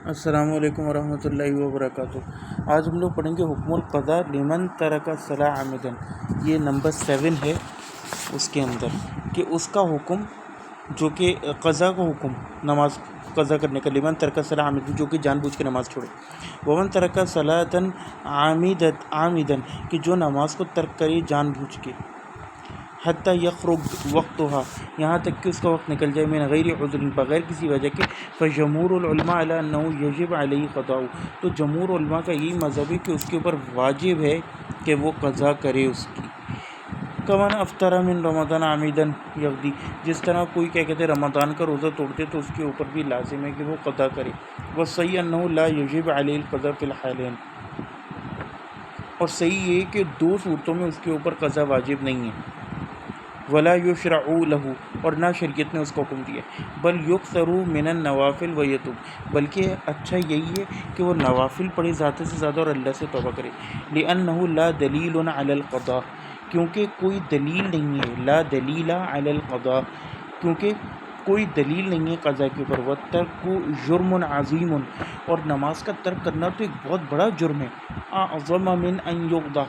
السلام علیکم ورحمۃ اللہ وبرکاتہ۔ آج ہم لوگ پڑھیں گے حکم القضاء لمن ترک الصلاۃ عمدا۔ یہ نمبر 7 ہے اس کے اندر کہ اس کا حکم جو کہ قضا کا حکم نماز قضا کرنے کا، لمن ترک الصلاۃ عمدا جو کہ جان بوجھ کے نماز چھوڑے، ومن ترک صلاۃ عامدا کہ جو نماز کو ترک کرے جان بوجھ کے، حتیٰ یخرج وقتها یہاں تک کہ اس کا وقت نکل جائے، من غیر عذر بغیر کسی وجہ کے، فجمہور العلماء علی انہ یجب علیہ قضاء تو جمہور علماء کا یہی مذہب ہے کہ اس کے اوپر واجب ہے کہ وہ قضا کرے اس کی۔ کمن افطر من رمضان عامدا یقضی جس طرح کوئی کیا کہتے ہیں رمضان کا روزہ توڑتے تو اس کے اوپر بھی لازم ہے کہ وہ قضا کرے۔ والصحیح انہ لا یجب علیہ القضاء فی الحالین اور صحیح یہ کہ دو صورتوں میں اس کے اوپر قضا واجب نہیں ہے۔ ولا یشرع لہ اور نہ شریعت نے اس کو حکم دیا، بل یکثر من النوافل ویتوب بلکہ اچھا یہی ہے کہ وہ نوافل پڑھے زیادہ سے زیادہ اور اللہ سے توبہ کرے۔ لأنہ لا دلیل علی القضاء کیونکہ کوئی دلیل نہیں ہے، لا دلیل علی القضاء کیونکہ کوئی دلیل نہیں ہے قضا کے اوپر۔ والترک جرم عظیم اور نماز کا ترک کرنا تو ایک بہت بڑا جرم ہے۔ اعظم من ان یقضى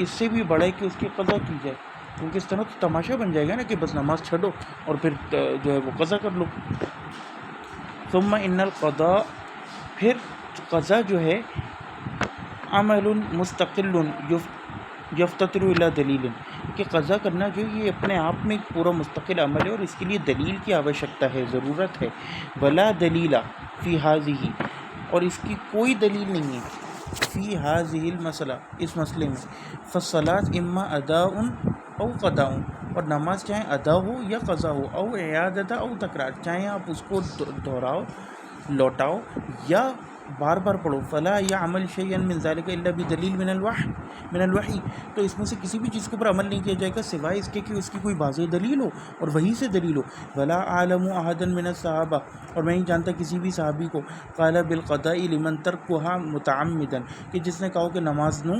اس سے بھی بڑا ہے کہ اس کی قضا کی جائے، کیونکہ اس طرح تو تماشا بن جائے گا نا کہ بس نماز چھڈو اور پھر جو ہے وہ قضا کر لو۔ ثم ان القضاء پھر قضا جو ہے عمل مستقل یفتقر الی دلیل کہ قضا کرنا جو یہ اپنے آپ میں ایک پورا مستقل عمل ہے اور اس کے لیے دلیل کی آوشکتا ہے، ضرورت ہے۔ ولا دلیل فی ہذہ اور اس کی کوئی دلیل نہیں ہے، فی ہذہ المسئلہ اس مسئلے میں، فالصلاۃ اما اداء او قضاء اور نماز چاہے ادا ہو یا قضا ہو، او اعادہ او تکرار چاہے آپ اس کو دہراؤ لوٹاؤ یا بار بار پڑھو۔ فلا یعمل شیئا من ذلک الا بدلیل من الوحی تو اس میں سے کسی بھی چیز کے اوپر عمل نہیں کیا جائے گا سوائے اس کے کہ اس کی کوئی واضح دلیل ہو اور وہی سے دلیل ہو۔ ولا اعلم احدا من الصحابہ اور میں نہیں جانتا کسی بھی صحابی کو قال بالقضاء لمن ترکها متعمدا کہ جس نے کہا کہ نماز نو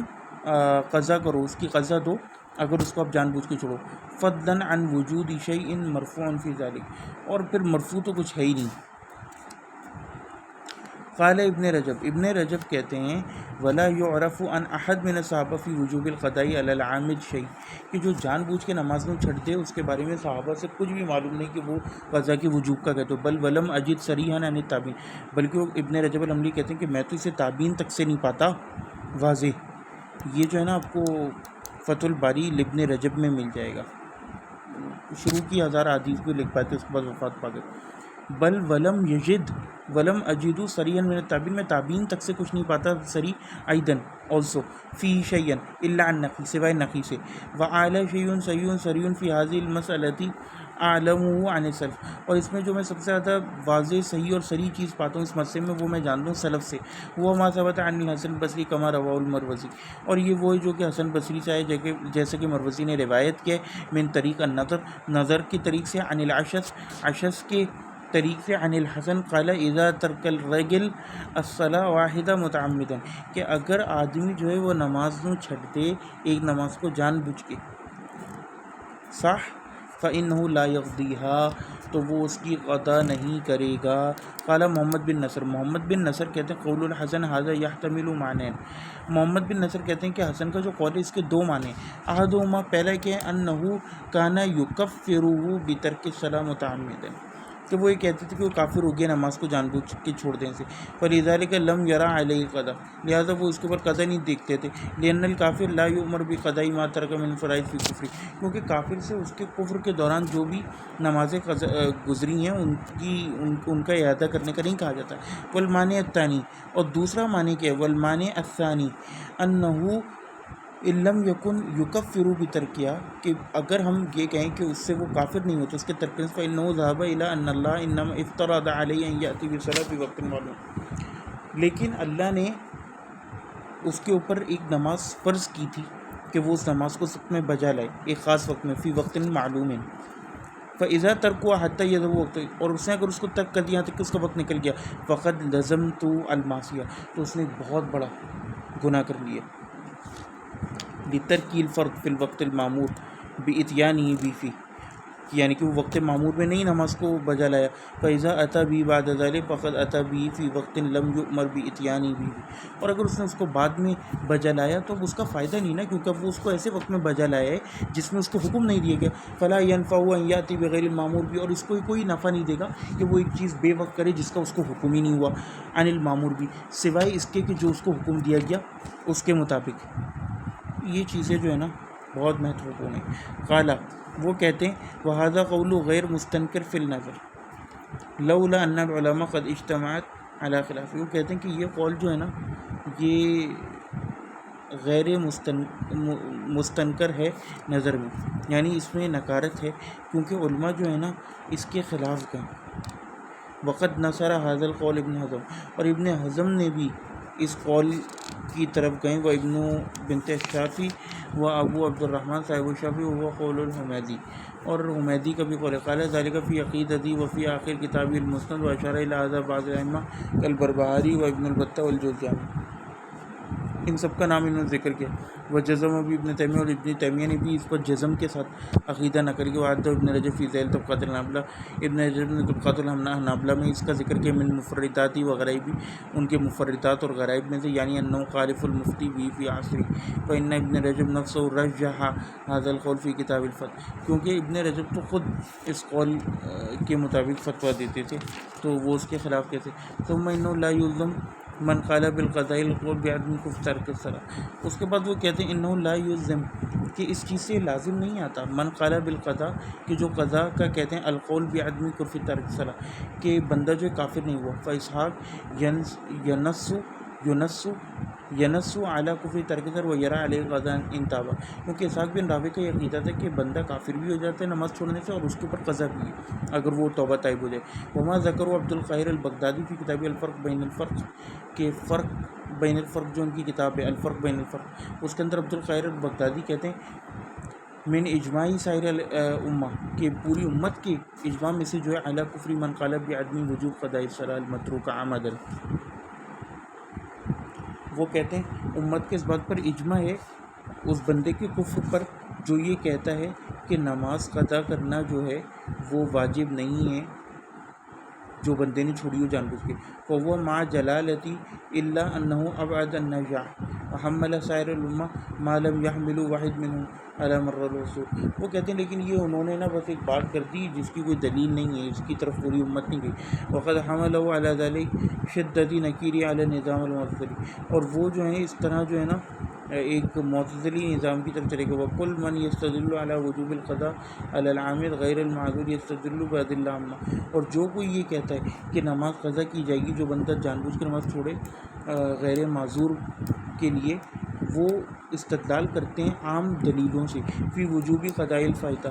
قضا کرو، اس کی قضا دو اگر اس کو آپ جان بوجھ کے چھوڑو۔ فضلا عن وجود شیء مرفوع فی ذلک اور پھر مرفوع تو کچھ ہے ہی نہیں۔ قال ابن رجب کہتے ہیں ولا يعرف عن احد من الصحابہ فی وجوب القضاء علی العامد شیء کہ جو جان بوجھ کے نماز میں چھٹ دے اس کے بارے میں صحابہ سے کچھ بھی معلوم نہیں کہ وہ قضا کے وجوب کا کہتے ہو۔ بل ولم اجد صریحا عن التابعین بلکہ وہ ابن رجب الحنبلی کہتے ہیں کہ میں تو اسے تابعین تک سے نہیں پاتا واضح۔ یہ جو ہے نا آپ کو فتح الباری ابن رجب میں مل جائے گا، شروع کی 1000 حدیث بھی لکھ پاتے اس کے بعد وفات پا گئے۔ بل ولم اجد صریحا من التابعین میں تابعین تک سے کچھ نہیں پاتا صریح ایدن آلسو فی شیئا الا عن نقی سوائے نقی سے۔ وعلی شیء صریح فی هذه المسألة اعلمه عن السلف اور اس میں جو میں سب سے زیادہ واضح صحیح اور صریح چیز پاتا ہوں اس مسئلے میں وہ میں جانتا ہوں سلف سے، وہ ما ثبت عن الحسن البصری کما رواه المروزی اور یہ وہ جو کہ حسن بصری سے ہے جیسے کہ مروزی نے روایت کیا من طریق نظر کی طریق سے، عن العشس کے طریق سے، عن الحسن قال اذا ترک الرجل الصلاۃ واحدہ متعمدا کہ اگر آدمی جو ہے وہ نماز نو چھٹ دے ایک نماز کو جان بوجھ کے، صح فإنه لا يقضيها تو وہ اس کی قضا نہیں کرے گا۔ قال محمد بن نصر کہتے ہیں قول الحسن هذا يحتمل معنین محمد بن نصر کہتے ہیں کہ حسن کا جو قول ہے اس کے دو معنی، احدهما پہلا کہ انه كان يكفره بترك الصلاة متعمدا کہ وہ یہ کہتے تھے کہ وہ کافر ہو گیا نماز کو جان بوجھ کے چھوڑ دینے سے، فلذلك لم يرى عليه قضاء لہذا وہ اس کے اوپر قضا نہیں دیکھتے تھے، لأن الكافر لا يؤمر بقضاء ما ترك من الفرائض في كفر کیونکہ کافر سے اس کے کفر کے دوران جو بھی نمازیں گزری ہیں ان کا اعادہ کرنے کا نہیں کہا جاتا۔ والمعنی الثانی اور دوسرا معنی کیا ہے، والمعنی الثانی انه ان لم یکن یکفر بترکیا کہ اگر ہم یہ کہیں کہ اس سے وہ کافر نہیں ہوتا اس کے ترک سے، فإنه ذهب إلى أن الله إنما افترض عليه أن يأتي بالصلاة في وقت معلوم لیکن اللہ نے اس کے اوپر ایک نماز فرض کی تھی کہ وہ اس نماز کو سب میں بجا لائے ایک خاص وقت میں، فی وقت معلوم ہے۔ فإذا ترکوا حتى يذهب وقت اور اس نے اگر اس کو ترک کر دیا یہاں تک کہ اس کا وقت نکل گیا، فقد لزمت المعصیہ تو اس نے بہت بڑا گناہ کر لیا۔ بترک الفرض فی الوقت المامور باتیانہ بھی فی یعنی کہ وہ وقت معمور میں نہیں نماز کو بجا لایا. فَإِذَا أَتَى بِهِ بَعْدَ ذَلِكَ فَقَدْ أَتَى بِهِ فِي وَقْتٍ لَمْ يُؤْمَرْ بِإِتْيَانِهِ بِهِ. اور اگر اس نے اس کو بعد میں بجا لایا تو اس کا فائدہ نہیں نا، کیونکہ اب وہ اس کو ایسے وقت میں بجا لایا ہے جس میں اس کو حکم نہیں دیا گیا. فَلَا يَنْفَعُ أَنْ يَأْتِي بِغَيْرِ الْمَأْمُورِ بِهِ. اور اس کو کوئی نفع نہیں دے گا کہ وہ ایک چیز بے وقت کرے جس کا اس کو حکم ہی نہیں ہوا. عن المامور بھی، سوائے اس کے کہ جو اس کو حکم دیا گیا اس کے مطابق. یہ چیزیں جو ہے نا بہت مہتوپورن ہیں. قالا، وہ کہتے ہیں وَهَذَا قَوْلُ غَيْرُ مُسْتَنْكِرٍ فِي النَّظْرِ لَوْلَا أَنَّ الْعُلَمَاءَ قَدْ اجْتَمَعَتْ عَلَى خِلَافِهِ. وہ کہتے ہیں کہ یہ قول جو ہے نا یہ غیر مستنکر ہے نظر میں، یعنی اس میں نکارت ہے کیونکہ علماء جو ہے نا اس کے خلاف گئے. وقت نصر هذا القول ابن حزم، اور ابن حزم نے بھی اس قول کی طرف گئے. وہ ابن بنت الشافی و ابو عبد الرحمن صاحب الشافی و قول الحمیدی، اور حمیدی کا بھی قول. قال ذلك فی عقیدتی و فی آخر کتاب المسند و اشار الی هذا بعض الائمہ کالبربہاری و ابن البتہ والجوزجانی. ان سب کا نام انہوں نے ذکر کیا. وہ جزم بھی ابن تیمیہ، اور ابن تیمیہ نے بھی اس پر جزم کے ساتھ عقیدہ نقل کیا. وعد ابن رجب فی ذیل طبقات الحنابلہ، ابن رجب نے طبقات الحنابلہ میں اس کا ذکر کیا. من مفرداتی و غرائبی، ان کے مفردات اور غرائب میں سے، یعنی انہ خالف المفتی بھی فی عصری. فإن ابن رجب نفسه رجح هذا القول فی کتاب الفتح، کیونکہ ابن رجب تو خود اس قول کے مطابق فتویٰ دیتے تھے تو وہ اس کے خلاف کہتے. ثم انه لا یلزم من قال بالقضاء القول بعدم کفر ترک الصلاۃ. اس کے بعد وہ کہتے ہیں انه لا یلزم، کہ اس چیز سے لازم نہیں آتا من قال بالقضاء، کہ جو قضاء کا کہتے ہیں القول بعدم کفر ترک الصلاۃ، کہ بندہ جو کافر نہیں ہوا. فاسحاق ینس علی کفر ترک الصلاۃ و یرا علیہ قضاء ان تاب، کیونکہ اسحاق بن راویہ کا یہ عقیدہ تھا کہ بندہ کافر بھی ہو جاتا ہے نماز چھوڑنے سے، اور اس کے اوپر قضا بھی ہے اگر وہ توبہ طائب ہو جائے. وما ذکر عبد القاہر البغدادی فی کتاب الفرق بین الفرق، کہ فرق بین الفرق جو ان کی کتاب ہے الفرق بین الفرق، اس کے اندر عبد القاہر البغدادی کہتے ہیں من اجماعی سائر الامہ، کہ پوری امت کے اجماع میں سے جو ہے علی کفر من قال بعدم وجوب قضاء الصلاۃ المتروکہ عمدا. وہ کہتے ہیں امت کے اس بات پر اجماع ہے اس بندے کے کفر پر جو یہ کہتا ہے کہ نماز قضا کرنا جو ہے وہ واجب نہیں ہے جو بندے نے چھوڑی ہو جان بوجھ کے. فهو مع جلالتی الا انه ابعد النجاح وحمل سائر الامہ ما لم يحمل واحد منهم على مر الرسول. وہ کہتے ہیں لیکن یہ انہوں نے نا بس ایک بات کر دی جس کی کوئی دلیل نہیں ہے، اس کی طرف پوری امت نہیں گئی. وقد حمله على ذلك شدت نکیری علی نظام المعتزلی، اور وہ جو ہیں اس طرح جو ہے نا ایک معتزلی نظام کی طرف چلے گئے. وکل من یستدل علی وجوب القضاء علی العامل غیر المعذور یستدل بادلہ عامہ، اور جو کوئی یہ کہتا ہے کہ نماز قضا کی جائے گی جو بندہ جان بوجھ کر نماز چھوڑے غیر معذور کے لیے، وہ استدلال کرتے ہیں عام دلیلوں سے فی وجوب قضاء الفائتہ،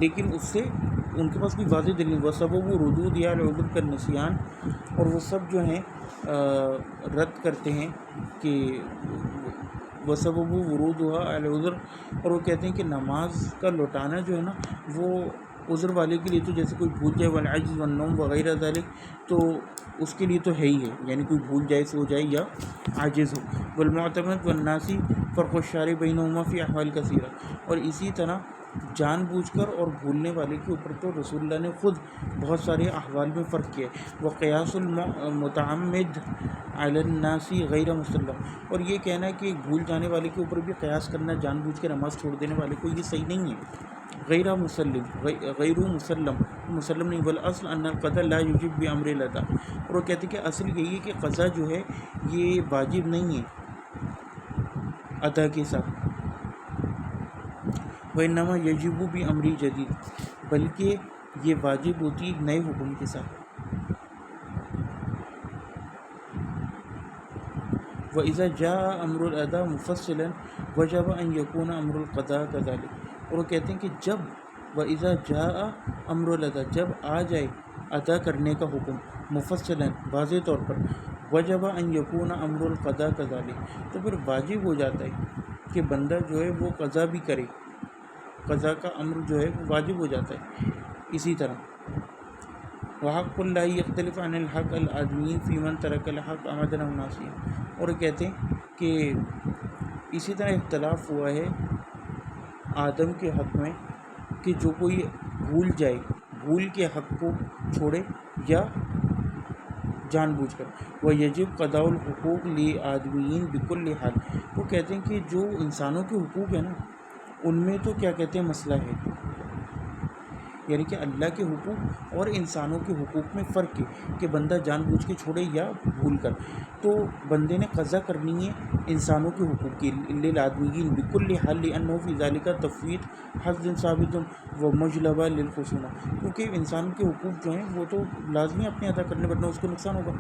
لیکن اس سے ان کے پاس کوئی واضح دلیل. وہ سب وہ ردود یا العذر کا نسیان، اور وہ سب جو ہیں رد کرتے ہیں کہ وسبب ورود ہوا العذر، اور وہ کہتے ہیں کہ نماز کا لوٹانا جو ہے نا وہ عذر والے کے لیے تو جیسے کوئی بھول جائے والعجز والنوم وغیرہ ذالک، تو اس کے لیے تو ہے ہی ہے، یعنی کوئی بھول جائے سو جائے یا عاجز ہو. والمعتمد والناسی فرق الشارع بینہما فی احوال کثیرہ، اور اسی طرح جان بوجھ کر اور بھولنے والے کے اوپر تو رسول اللہ نے خود بہت سارے احوال میں فرق کیا ہے. وقیاس المتعمد علی الناس غیر مسلم، اور یہ کہنا ہے کہ بھول جانے والے کے اوپر بھی قیاس کرنا جان بوجھ کے نماز چھوڑ دینے والے کو، یہ صحیح نہیں ہے. غیر مسلم نہیں، والاصل ان القضاء لا یجب بامر الادا، اور وہ کہتے ہیں کہ اصل یہی ہے کہ قضا جو ہے یہ واجب نہیں ہے ادا کے ساتھ. وانما یجب بامر جدید، بلکہ یہ واجب ہوتی ہے نئے حکم کے ساتھ. وَإِذَا جَاءَ أَمْرُ الْأَدَاءِ مُفَصِّلًا وَجَبَ أَنْ يَكُونَ أَمْرُ الْقَضَاءِ كَذَلِكَ، اور وہ کہتے ہیں کہ جب وَإِذَا جَاءَ أَمْرُ الْأَدَاءِ، جب آ جائے ادا کرنے کا حکم مفصلاً واضح طور پر، وَجَبَ أَنْ يَكُونَ أَمْرُ الْقَضَاءِ كَذَلِكَ، تو پھر واجب ہو جاتا ہے کہ بندہ جو ہے وہ قضا بھی کرے، قضا کا امر جو ہے وہ واجب ہو جاتا ہے. اسی طرح وحق اللہ یختلف عن الحق العدمی فی من ترک الحق عمدا او ناسیا، اور کہتے ہیں کہ اسی طرح اختلاف ہوا ہے آدم کے حق میں کہ جو کوئی بھول جائے، بھول کے حق کو چھوڑے یا جان بوجھ کر. وہ یجب قضاء الحقوق لآدمین بکل حال. وہ کہتے ہیں کہ جو انسانوں کے حقوق ہیں نا ان میں تو کیا کہتے ہیں مسئلہ ہے، یعنی کہ اللہ کے حقوق اور انسانوں کے حقوق میں فرق ہے کہ بندہ جان بوجھ کے چھوڑے یا بھول کر. تو بندے نے قضا کرنی ہے انسانوں کے حقوق کی للآدمین بکل حال لأنه فی ذلک تفویت حظ ثابت و مجلبہ للخصومہ، کیونکہ انسان کے حقوق جو ہیں وہ تو لازمی اپنے ادا کرنے ورنہ اس کو نقصان ہوگا.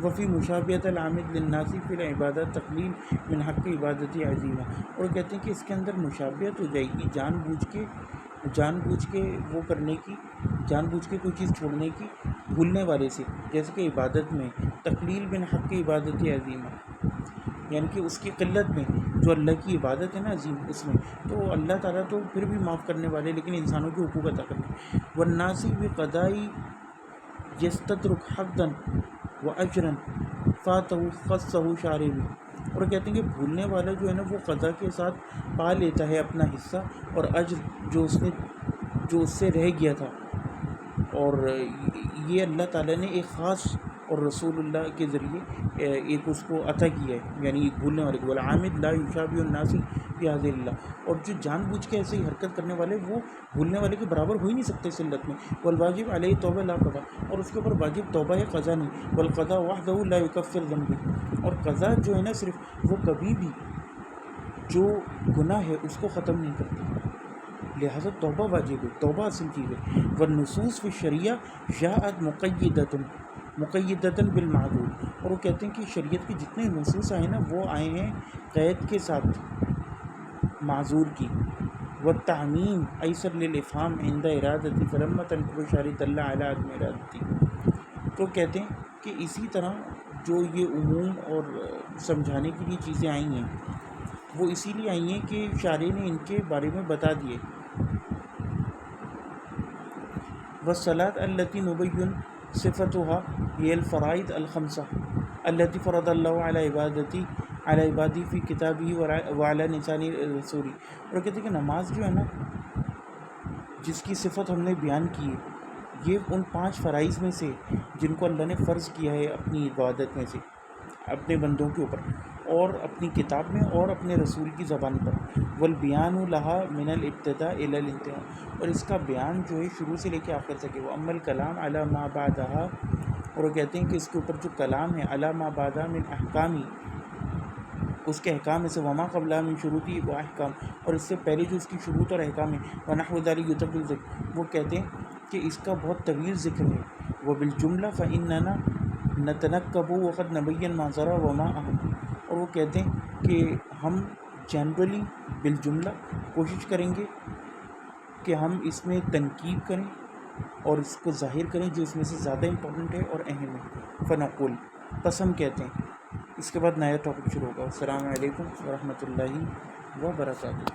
وفی مشابہۃ العامد للناس فی العبادت تقلیل من حق عبادت عظیمہ. اور کہتے ہیں کہ اس کے اندر مشابہت ہو جائے گی جان بوجھ کے وہ کرنے کی، جان بوجھ کے کوئی چیز چھوڑنے کی بھولنے والے سے، جیسے کہ عبادت میں تقلیل من حق عبادت عظیمہ، یعنی کہ اس کی قلت میں جو اللہ کی عبادت ہے نا عظیم اس میں، تو اللہ تعالیٰ تو پھر بھی معاف کرنے والے لیکن انسانوں کے حقوق ادا کرنے. والناس بقضاء یستترک حقا و اجرا فاتہ خصہ شارع. اور کہتے ہیں کہ بھولنے والا جو ہے نا وہ قضا کے ساتھ پا لیتا ہے اپنا حصہ اور اجر جو اس سے رہ گیا تھا، اور یہ اللہ تعالیٰ نے ایک خاص اور رسول اللہ کے ذریعے ایک اس کو عطا کیا ہے، یعنی ایک بھولنے والے کو. والعامد لا یشابہ الناس فی ھذہ اللہ. اور جو جان بوجھ کے ایسے ہی حرکت کرنے والے وہ بھولنے والے کے برابر ہو ہی نہیں سکتے اس علت میں. والواجب علیہ توبہ لا قضا. اور اس کے اوپر واجب توبہ ہے قضا نہیں. والقضاء وحدہ لا یکفر ذنب. اور قضا جو ہے نا صرف وہ کبھی بھی جو گناہ ہے اس کو ختم نہیں کرتی، لہذا توبہ واجب ہے، توبہ اصل چیز ہے. والنصوص فی الشریعہ جاءت مقیدۃ بالمعذور. اور وہ کہتے ہیں کہ شریعت کے جتنے نصوص آئے نا وہ آئے ہیں قید کے ساتھ معذور کی. والتعمیم ایسر للافہام عند ارادتی فلما تنقض الشارع دل علی عدم ارادتی. تو کہتے ہیں کہ اسی طرح جو یہ عموم اور سمجھانے کے لیے چیزیں آئی ہیں وہ اسی لیے آئی ہیں کہ شارع نے ان کے بارے میں بتا دیے. والصلاۃ التی نبین صفتها هي الفرائض الخمسہ التی فرض اللہ علی عبادی فی کتابہ وعلی لسان رسولہ. اور کہتے ہیں کہ نماز جو ہے نا جس کی صفت ہم نے بیان کی ہے یہ ان 5 فرائض میں سے جن کو اللہ نے فرض کیا ہے اپنی عبادت میں سے اپنے بندوں کے اوپر اور اپنی کتاب میں اور اپنے رسول کی زبان پر. والبیان لہا من الابتداء الی الانتہاء. اور اس کا بیان جو ہے شروع سے لے کے آخر تک ہے. واما الکلام علی ما بعدہا. اور وہ کہتے ہیں کہ اس کے اوپر جو کلام ہے علی ما بعدہا من احکامی اس کے احکام میں سے وما قبلہ من شروطی و احکام. اور اس سے پہلے جو اس کی شروط اور احکام ہے ونحو ذلک یطول الذکر. وہ کہتے ہیں کہ اس کا بہت طویل ذکر ہے. وبالجملہ فإننا نتنکب وقد نبین ما ذرا وما اہم. اور وہ کہتے ہیں کہ ہم جنرلی بالجملہ کوشش کریں گے کہ ہم اس میں تنقیب کریں اور اس کو ظاہر کریں جو اس میں سے زیادہ امپورٹنٹ ہے اور اہم ہے. فنقول پس ہم کہتے ہیں. اس کے بعد نیا ٹاپک شروع ہوگا. السلام علیکم ورحمۃ اللہ وبرکاتہ.